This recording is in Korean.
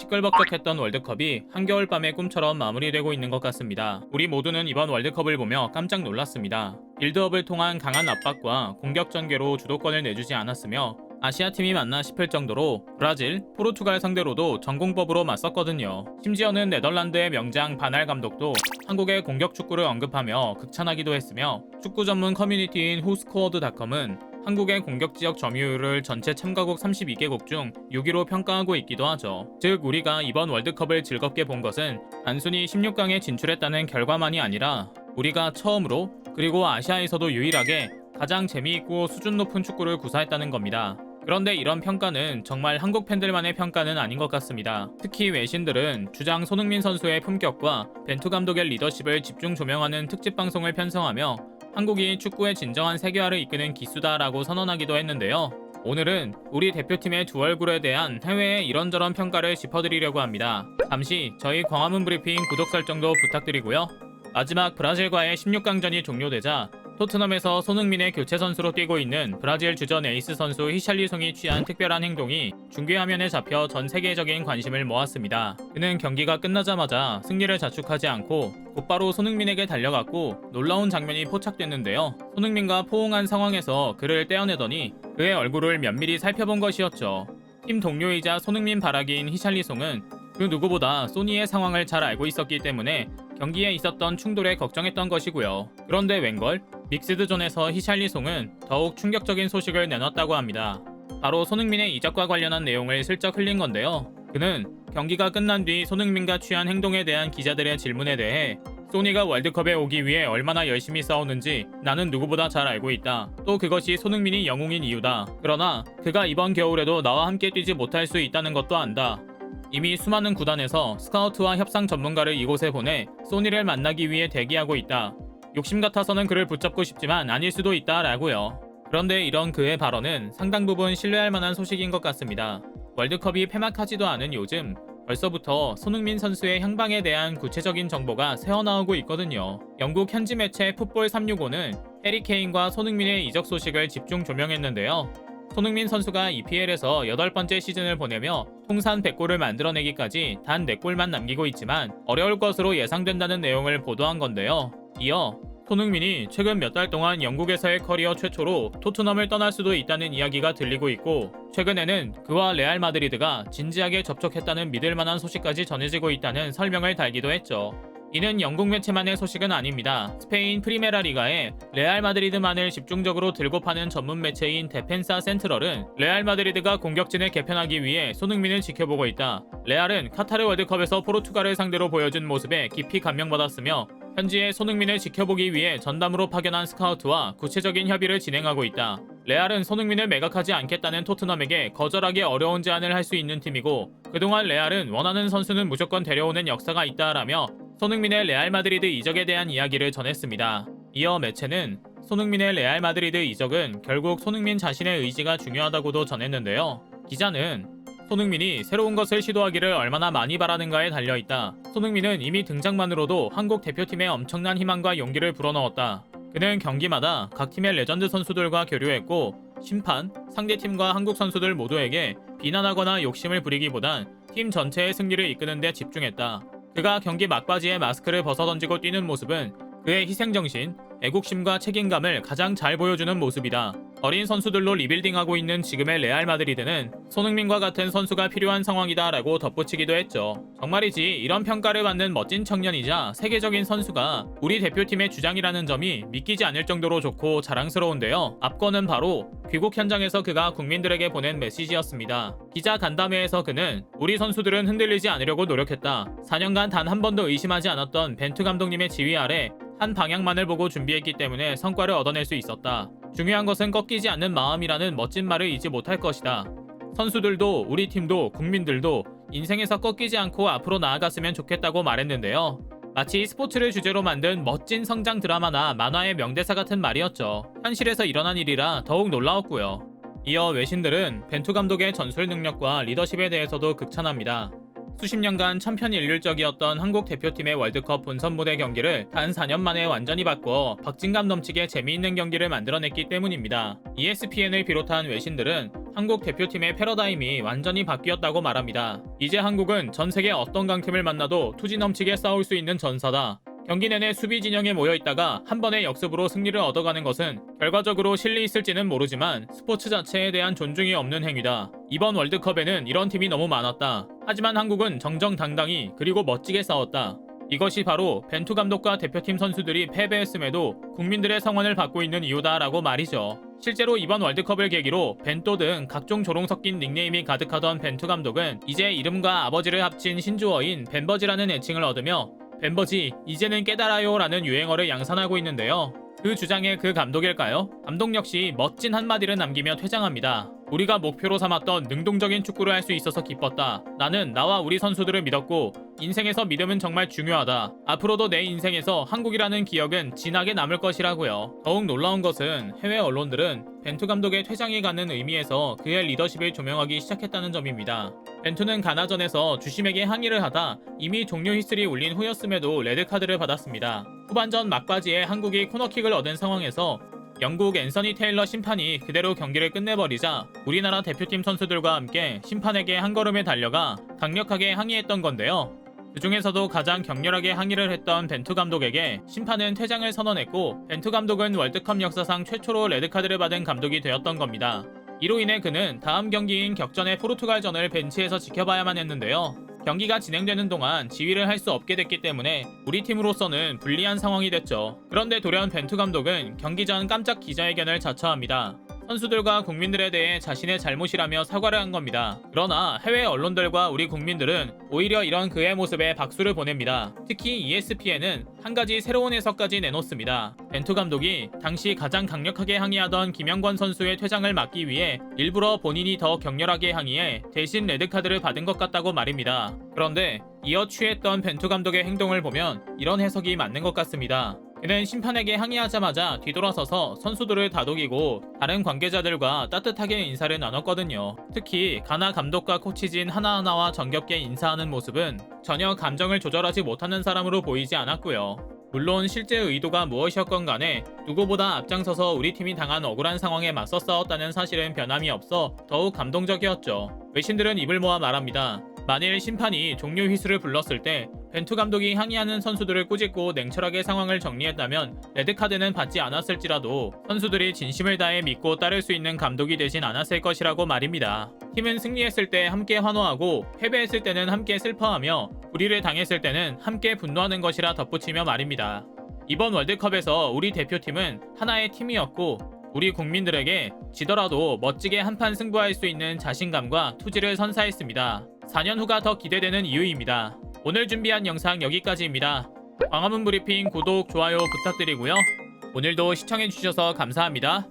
시끌벅적했던 월드컵이 한겨울밤의 꿈처럼 마무리되고 있는 것 같습니다. 우리 모두는 이번 월드컵을 보며 깜짝 놀랐습니다. 빌드업을 통한 강한 압박과 공격 전개로 주도권을 내주지 않았으며 아시아팀이 맞나 싶을 정도로 브라질, 포르투갈 상대로도 전공법으로 맞섰거든요. 심지어는 네덜란드의 명장 바날 감독도 한국의 공격 축구를 언급하며 극찬하기도 했으며 축구 전문 커뮤니티인 후스코어드닷컴은 한국의 공격 지역 점유율을 전체 참가국 32개국 중 6위로 평가하고 있기도 하죠. 즉 우리가 이번 월드컵을 즐겁게 본 것은 단순히 16강에 진출했다는 결과만이 아니라 우리가 처음으로 그리고 아시아에서도 유일하게 가장 재미있고 수준 높은 축구를 구사했다는 겁니다. 그런데 이런 평가는 정말 한국 팬들만의 평가는 아닌 것 같습니다. 특히 외신들은 주장 손흥민 선수의 품격과 벤투 감독의 리더십을 집중 조명하는 특집 방송을 편성하며 한국이 축구의 진정한 세계화를 이끄는 기수다라고 선언하기도 했는데요. 오늘은 우리 대표팀의 두 얼굴에 대한 해외의 이런저런 평가를 짚어드리려고 합니다. 잠시 저희 광화문 브리핑 구독 설정도 부탁드리고요. 마지막 브라질과의 16강전이 종료되자 토트넘에서 손흥민의 교체 선수로 뛰고 있는 브라질 주전 에이스 선수 히샬리송이 취한 특별한 행동이 중계화면에 잡혀 전 세계적인 관심을 모았습니다. 그는 경기가 끝나자마자 승리를 자축하지 않고 곧바로 손흥민에게 달려갔고 놀라운 장면이 포착됐는데요. 손흥민과 포옹한 상황에서 그를 떼어내더니 그의 얼굴을 면밀히 살펴본 것이었죠. 팀 동료이자 손흥민 바라기인 히샬리송은 그 누구보다 소니의 상황을 잘 알고 있었기 때문에 경기에 있었던 충돌에 걱정했던 것이고요. 그런데 웬걸? 믹스드존에서 히샬리송은 더욱 충격적인 소식을 내놨다고 합니다. 바로 손흥민의 이적과 관련한 내용을 슬쩍 흘린 건데요. 그는 경기가 끝난 뒤 손흥민과 취한 행동에 대한 기자들의 질문에 대해 소니가 월드컵에 오기 위해 얼마나 열심히 싸우는지 나는 누구보다 잘 알고 있다. 또 그것이 손흥민이 영웅인 이유다. 그러나 그가 이번 겨울에도 나와 함께 뛰지 못할 수 있다는 것도 안다. 이미 수많은 구단에서 스카우트와 협상 전문가를 이곳에 보내 소니를 만나기 위해 대기하고 있다. 욕심 같아서는 그를 붙잡고 싶지만 아닐 수도 있다 라고요. 그런데 이런 그의 발언은 상당 부분 신뢰할 만한 소식인 것 같습니다. 월드컵이 폐막하지도 않은 요즘 벌써부터 손흥민 선수의 향방에 대한 구체적인 정보가 새어나오고 있거든요. 영국 현지 매체 풋볼 365는 해리 케인과 손흥민의 이적 소식을 집중 조명했는데요. 손흥민 선수가 EPL에서 8번째 시즌을 보내며 통산 100골을 만들어내기까지 단 4골만 남기고 있지만 어려울 것으로 예상된다는 내용을 보도한 건데요. 이어 손흥민이 최근 몇 달 동안 영국에서의 커리어 최초로 토트넘을 떠날 수도 있다는 이야기가 들리고 있고 최근에는 그와 레알 마드리드가 진지하게 접촉했다는 믿을만한 소식까지 전해지고 있다는 설명을 달기도 했죠. 이는 영국 매체만의 소식은 아닙니다. 스페인 프리메라 리가의 레알 마드리드만을 집중적으로 들고 파는 전문 매체인 데펜사 센트럴은 레알 마드리드가 공격진을 개편하기 위해 손흥민을 지켜보고 있다. 레알은 카타르 월드컵에서 포르투갈을 상대로 보여준 모습에 깊이 감명받았으며 현지에 손흥민을 지켜보기 위해 전담으로 파견한 스카우트와 구체적인 협의를 진행하고 있다. 레알은 손흥민을 매각하지 않겠다는 토트넘에게 거절하기 어려운 제안을 할 수 있는 팀이고 그동안 레알은 원하는 선수는 무조건 데려오는 역사가 있다라며 손흥민의 레알 마드리드 이적에 대한 이야기를 전했습니다. 이어 매체는 손흥민의 레알 마드리드 이적은 결국 손흥민 자신의 의지가 중요하다고도 전했는데요. 기자는 손흥민이 새로운 것을 시도하기를 얼마나 많이 바라는가에 달려있다. 손흥민은 이미 등장만으로도 한국 대표팀에 엄청난 희망과 용기를 불어넣었다. 그는 경기마다 각 팀의 레전드 선수들과 교류했고 심판, 상대팀과 한국 선수들 모두에게 비난하거나 욕심을 부리기보단 팀 전체의 승리를 이끄는 데 집중했다. 그가 경기 막바지에 마스크를 벗어던지고 뛰는 모습은 그의 희생정신, 애국심과 책임감을 가장 잘 보여주는 모습이다. 어린 선수들로 리빌딩하고 있는 지금의 레알 마드리드는 손흥민과 같은 선수가 필요한 상황이다 라고 덧붙이기도 했죠. 정말이지 이런 평가를 받는 멋진 청년이자 세계적인 선수가 우리 대표팀의 주장이라는 점이 믿기지 않을 정도로 좋고 자랑스러운데요. 앞거는 바로 귀국 현장에서 그가 국민들에게 보낸 메시지였습니다. 기자 간담회에서 그는 우리 선수들은 흔들리지 않으려고 노력했다. 4년간 단 한 번도 의심하지 않았던 벤투 감독님의 지휘 아래 한 방향만을 보고 준비했기 때문에 성과를 얻어낼 수 있었다. 중요한 것은 꺾이지 않는 마음이라는 멋진 말을 잊지 못할 것이다. 선수들도 우리 팀도 국민들도 인생에서 꺾이지 않고 앞으로 나아갔으면 좋겠다고 말했는데요. 마치 스포츠를 주제로 만든 멋진 성장 드라마나 만화의 명대사 같은 말이었죠. 현실에서 일어난 일이라 더욱 놀라웠고요. 이어 외신들은 벤투 감독의 전술 능력과 리더십에 대해서도 극찬합니다. 수십 년간 천편일률적이었던 한국 대표팀의 월드컵 본선 무대 경기를 단 4년 만에 완전히 바꿔 박진감 넘치게 재미있는 경기를 만들어냈기 때문입니다. ESPN을 비롯한 외신들은 한국 대표팀의 패러다임이 완전히 바뀌었다고 말합니다. 이제 한국은 전 세계 어떤 강팀을 만나도 투지 넘치게 싸울 수 있는 전사다. 경기 내내 수비 진영에 모여 있다가 한 번의 역습으로 승리를 얻어가는 것은 결과적으로 실리 있을지는 모르지만 스포츠 자체에 대한 존중이 없는 행위다. 이번 월드컵에는 이런 팀이 너무 많았다. 하지만 한국은 정정당당히 그리고 멋지게 싸웠다. 이것이 바로 벤투 감독과 대표팀 선수들이 패배했음에도 국민들의 성원을 받고 있는 이유다라고 말이죠. 실제로 이번 월드컵을 계기로 벤또 등 각종 조롱 섞인 닉네임이 가득하던 벤투 감독은 이제 이름과 아버지를 합친 신조어인 벤버지라는 애칭을 얻으며 벤버지 이제는 깨달아요 라는 유행어를 양산하고 있는데요. 그 주장의 그 감독일까요? 감독 역시 멋진 한마디를 남기며 퇴장합니다. 우리가 목표로 삼았던 능동적인 축구를 할 수 있어서 기뻤다. 나는 나와 우리 선수들을 믿었고 인생에서 믿음은 정말 중요하다. 앞으로도 내 인생에서 한국이라는 기억은 진하게 남을 것이라고요. 더욱 놀라운 것은 해외 언론들은 벤투 감독의 퇴장이 갖는 의미에서 그의 리더십을 조명하기 시작했다는 점입니다. 벤투는 가나전에서 주심에게 항의를 하다 이미 종료 휘슬이 울린 후였음에도 레드카드를 받았습니다. 후반전 막바지에 한국이 코너킥을 얻은 상황에서 영국 앤서니 테일러 심판이 그대로 경기를 끝내버리자 우리나라 대표팀 선수들과 함께 심판에게 한 걸음에 달려가 강력하게 항의했던 건데요. 그 중에서도 가장 격렬하게 항의를 했던 벤투 감독에게 심판은 퇴장을 선언했고 벤투 감독은 월드컵 역사상 최초로 레드카드를 받은 감독이 되었던 겁니다. 이로 인해 그는 다음 경기인 격전의 포르투갈전을 벤치에서 지켜봐야만 했는데요. 경기가 진행되는 동안 지휘를 할 수 없게 됐기 때문에 우리 팀으로서는 불리한 상황이 됐죠. 그런데 돌연 벤투 감독은 경기 전 깜짝 기자회견을 자처합니다. 선수들과 국민들에 대해 자신의 잘못이라며 사과를 한 겁니다. 그러나 해외 언론들과 우리 국민들은 오히려 이런 그의 모습에 박수를 보냅니다. 특히 ESPN은 한 가지 새로운 해석까지 내놓습니다. 벤투 감독이 당시 가장 강력하게 항의하던 김영권 선수의 퇴장을 막기 위해 일부러 본인이 더 격렬하게 항의해 대신 레드카드를 받은 것 같다고 말입니다. 그런데 이어 취했던 벤투 감독의 행동을 보면 이런 해석이 맞는 것 같습니다. 그는 심판에게 항의하자마자 뒤돌아서서 선수들을 다독이고 다른 관계자들과 따뜻하게 인사를 나눴거든요. 특히 가나 감독과 코치진 하나하나와 정겹게 인사하는 모습은 전혀 감정을 조절하지 못하는 사람으로 보이지 않았고요. 물론 실제 의도가 무엇이었건 간에 누구보다 앞장서서 우리 팀이 당한 억울한 상황에 맞서 싸웠다는 사실은 변함이 없어 더욱 감동적이었죠. 외신들은 입을 모아 말합니다. 만일 심판이 종료 휘슬을 불렀을 때 벤투 감독이 항의하는 선수들을 꾸짖고 냉철하게 상황을 정리했다면 레드카드는 받지 않았을지라도 선수들이 진심을 다해 믿고 따를 수 있는 감독이 되진 않았을 것이라고 말입니다. 팀은 승리했을 때 함께 환호하고 패배했을 때는 함께 슬퍼하며 불의를 당했을 때는 함께 분노하는 것이라 덧붙이며 말입니다. 이번 월드컵에서 우리 대표팀은 하나의 팀이었고 우리 국민들에게 지더라도 멋지게 한판 승부할 수 있는 자신감과 투지를 선사했습니다. 4년 후가 더 기대되는 이유입니다. 오늘 준비한 영상 여기까지입니다. 광화문 브리핑 구독, 좋아요 부탁드리고요. 오늘도 시청해주셔서 감사합니다.